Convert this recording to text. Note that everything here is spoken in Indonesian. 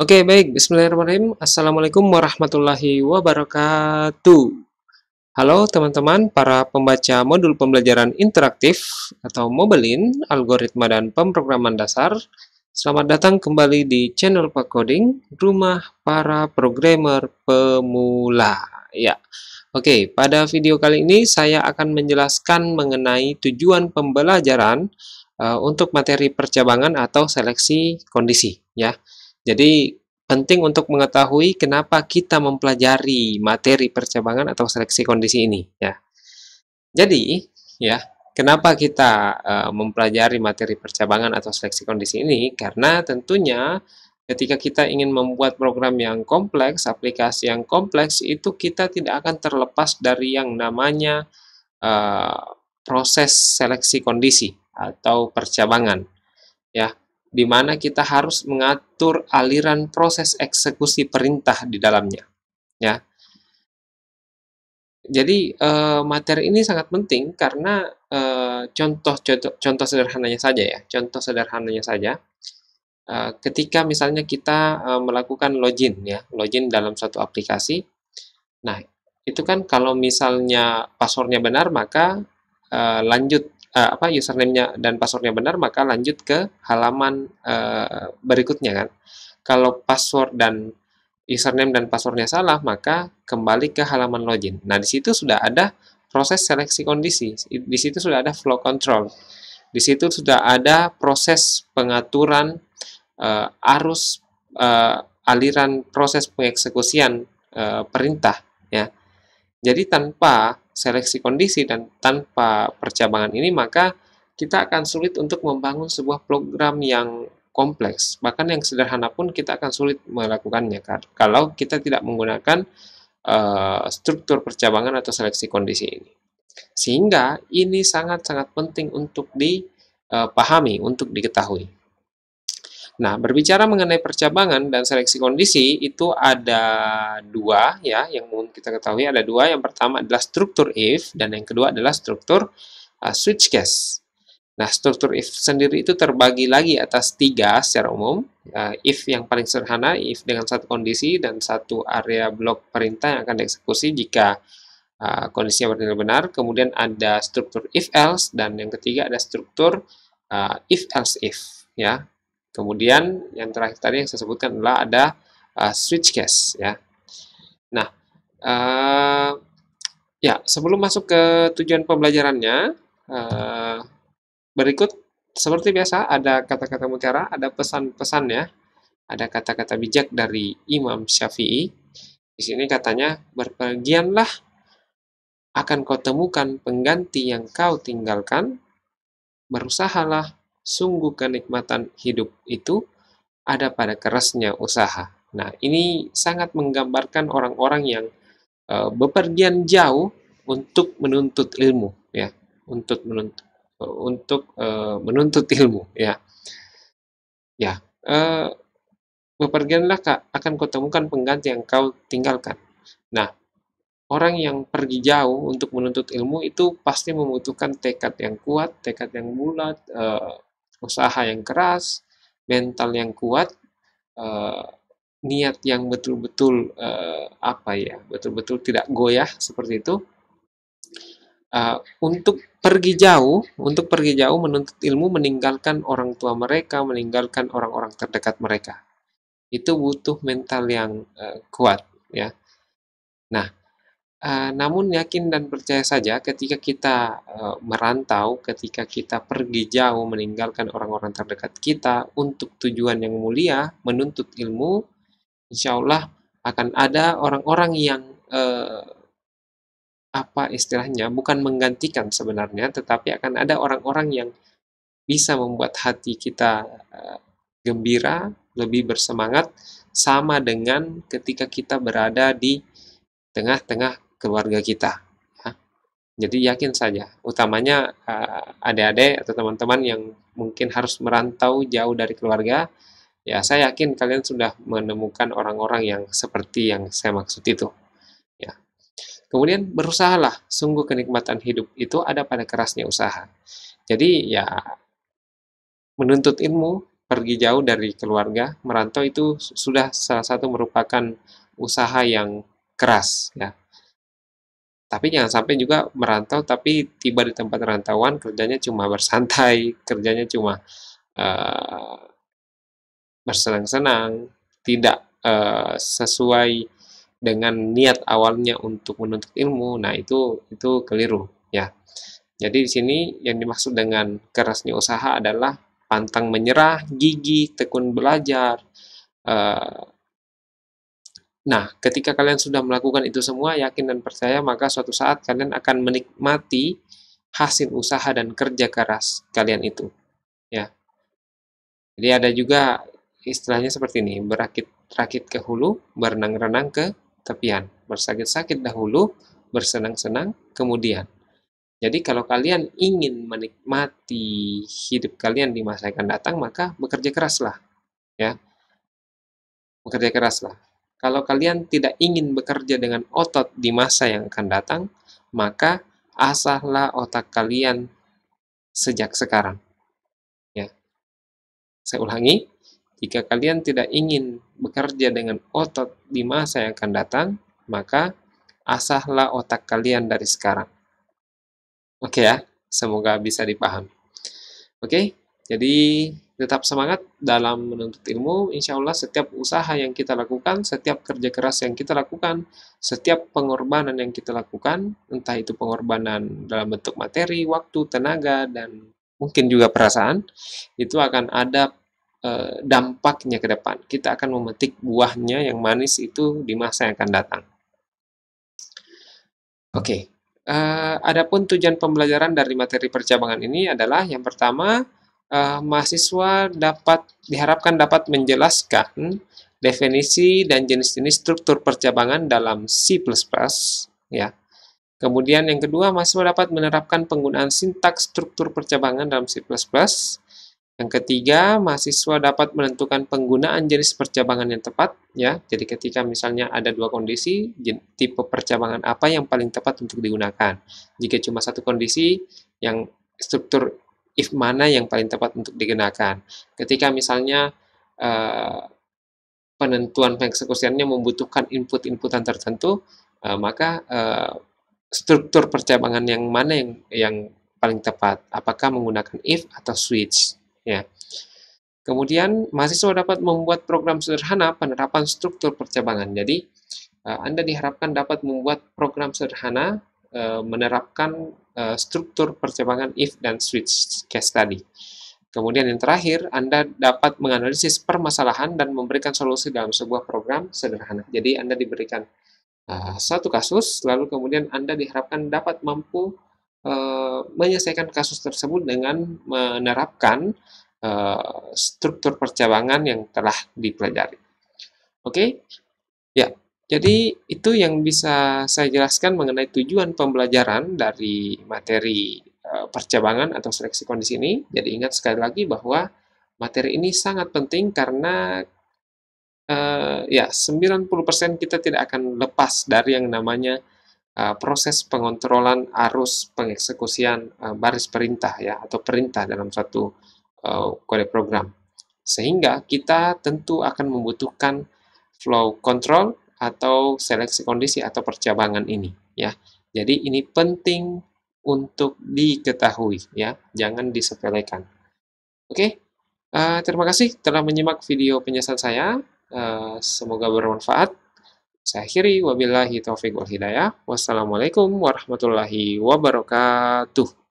Oke, baik. Bismillahirrahmanirrahim. Assalamualaikum warahmatullahi wabarakatuh. Halo teman-teman, para pembaca modul pembelajaran interaktif atau Mobilin, algoritma dan pemrograman dasar. Selamat datang kembali di channel Pak Coding, rumah para programmer pemula. Ya, oke. Pada video kali ini saya akan menjelaskan mengenai tujuan pembelajaran untuk materi percabangan atau seleksi kondisi. Ya, jadi penting untuk mengetahui kenapa kita mempelajari materi percabangan atau seleksi kondisi ini. Ya, jadi ya. Kenapa kita mempelajari materi percabangan atau seleksi kondisi ini? Karena tentunya ketika kita ingin membuat program yang kompleks, aplikasi yang kompleks, itu kita tidak akan terlepas dari yang namanya proses seleksi kondisi atau percabangan, ya, di mana kita harus mengatur aliran proses eksekusi perintah di dalamnya, ya. Jadi materi ini sangat penting karena contoh sederhananya saja ya, contoh sederhananya saja. Ketika misalnya kita melakukan login ya, login dalam suatu aplikasi. Nah, itu kan kalau misalnya passwordnya benar maka lanjut username-nya dan passwordnya benar maka lanjut ke halaman berikutnya kan. Kalau password dan username dan passwordnya salah, maka kembali ke halaman login. Nah, di situ sudah ada proses seleksi kondisi. Di situ sudah ada flow control. Di situ sudah ada proses pengaturan arus aliran proses pengeksekusian perintah. Ya. Jadi tanpa seleksi kondisi dan tanpa percabangan ini, maka kita akan sulit untuk membangun sebuah program yang kompleks. Bahkan yang sederhana pun kita akan sulit melakukannya kalau kita tidak menggunakan struktur percabangan atau seleksi kondisi ini. Sehingga ini sangat-sangat penting untuk dipahami, untuk diketahui. Nah, berbicara mengenai percabangan dan seleksi kondisi, itu ada dua ya, yang mungkin kita ketahui ada dua. Yang pertama adalah struktur if, dan yang kedua adalah struktur switch case. Nah, struktur if sendiri itu terbagi lagi atas tiga secara umum. If yang paling sederhana, if dengan satu kondisi dan satu area blok perintah yang akan dieksekusi jika kondisinya benar-benar. Kemudian ada struktur if else, dan yang ketiga ada struktur if else if. Ya. Kemudian yang terakhir tadi yang saya sebutkan adalah ada switch case. Ya. Nah, ya sebelum masuk ke tujuan pembelajarannya, berikut seperti biasa ada kata-kata mutiara, ada pesan-pesan ya, ada kata-kata bijak dari Imam Syafi'i. Di sini katanya, berpergianlah, akan kau temukan pengganti yang kau tinggalkan, berusahalah, sungguh kenikmatan hidup itu ada pada kerasnya usaha. Nah, ini sangat menggambarkan orang-orang yang bepergian jauh untuk menuntut ilmu ya, untuk menuntut ilmu ya. Ya, bepergianlah akan kau temukan pengganti yang kau tinggalkan. Nah, orang yang pergi jauh untuk menuntut ilmu itu pasti membutuhkan tekad yang kuat, tekad yang bulat, usaha yang keras, mental yang kuat, niat yang betul-betul betul-betul tidak goyah seperti itu. Untuk pergi jauh menuntut ilmu, meninggalkan orang tua mereka, meninggalkan orang-orang terdekat mereka. Itu butuh mental yang kuat ya. Nah, namun yakin dan percaya saja ketika kita merantau, ketika kita pergi jauh meninggalkan orang-orang terdekat kita untuk tujuan yang mulia, menuntut ilmu, insya Allah akan ada orang-orang yang bukan menggantikan sebenarnya, tetapi akan ada orang-orang yang bisa membuat hati kita gembira, lebih bersemangat, sama dengan ketika kita berada di tengah-tengah keluarga kita. Ya. Jadi yakin saja, utamanya adik-adik atau teman-teman yang mungkin harus merantau jauh dari keluarga, Ya, saya yakin kalian sudah menemukan orang-orang yang seperti yang saya maksud itu, ya. Kemudian berusahalah, sungguh kenikmatan hidup itu ada pada kerasnya usaha. Jadi ya menuntut ilmu, pergi jauh dari keluarga, merantau itu sudah salah satu merupakan usaha yang keras ya. Tapi jangan sampai juga merantau tapi tiba di tempat rantauan kerjanya cuma bersantai, kerjanya cuma eh, bersenang-senang, tidak sesuai dengan niat awalnya untuk menuntut ilmu. Nah, itu keliru ya. Jadi di sini yang dimaksud dengan kerasnya usaha adalah pantang menyerah, gigih, tekun belajar. Eh, Nah, ketika kalian sudah melakukan itu semua, yakin dan percaya, maka suatu saat kalian akan menikmati hasil usaha dan kerja keras kalian itu. Ya, jadi ada juga istilahnya seperti ini: berakit-rakit ke hulu, berenang-renang ke tepian, bersakit-sakit dahulu, bersenang-senang kemudian. Jadi kalau kalian ingin menikmati hidup kalian di masa yang akan datang, maka bekerja keraslah, ya, bekerja keraslah. Kalau kalian tidak ingin bekerja dengan otot di masa yang akan datang, maka asahlah otak kalian sejak sekarang. Ya, saya ulangi, jika kalian tidak ingin bekerja dengan otot di masa yang akan datang, maka asahlah otak kalian dari sekarang. Oke ya, semoga bisa dipahami. Oke, jadi tetap semangat dalam menuntut ilmu. Insya Allah setiap usaha yang kita lakukan, setiap kerja keras yang kita lakukan, setiap pengorbanan yang kita lakukan, entah itu pengorbanan dalam bentuk materi, waktu, tenaga, dan mungkin juga perasaan, itu akan ada dampaknya ke depan. Kita akan memetik buahnya yang manis itu di masa yang akan datang. Oke, adapun tujuan pembelajaran dari materi percabangan ini adalah yang pertama, mahasiswa diharapkan dapat menjelaskan definisi dan jenis-jenis struktur percabangan dalam C++, ya. Kemudian yang kedua, mahasiswa dapat menerapkan penggunaan sintaks struktur percabangan dalam C++. Yang ketiga, mahasiswa dapat menentukan penggunaan jenis percabangan yang tepat, ya. Jadi ketika misalnya ada dua kondisi, tipe percabangan apa yang paling tepat untuk digunakan. Jika cuma satu kondisi, yang struktur if mana yang paling tepat untuk digunakan. Ketika misalnya penentuan pengeksekusiannya membutuhkan input-inputan tertentu, maka struktur percabangan yang mana yang paling tepat? Apakah menggunakan if atau switch? Ya. Kemudian, mahasiswa dapat membuat program sederhana penerapan struktur percabangan. Jadi, Anda diharapkan dapat membuat program sederhana menerapkan struktur percabangan if dan switch case tadi. Kemudian yang terakhir, Anda dapat menganalisis permasalahan dan memberikan solusi dalam sebuah program sederhana. Jadi, Anda diberikan satu kasus, lalu kemudian Anda diharapkan dapat mampu menyelesaikan kasus tersebut dengan menerapkan struktur percabangan yang telah dipelajari. Oke, ya. Jadi itu yang bisa saya jelaskan mengenai tujuan pembelajaran dari materi percabangan atau seleksi kondisi ini. Jadi ingat sekali lagi bahwa materi ini sangat penting karena ya 90% kita tidak akan lepas dari yang namanya proses pengontrolan arus pengeksekusian baris perintah ya atau perintah dalam suatu kode program. Sehingga kita tentu akan membutuhkan flow control atau seleksi kondisi atau percabangan ini ya. Jadi ini penting untuk diketahui ya, jangan disepelekan. Oke, terima kasih telah menyimak video penjelasan saya. Semoga bermanfaat. Saya akhiri, wabillahi taufiq wal hidayah. Wassalamualaikum warahmatullahi wabarakatuh.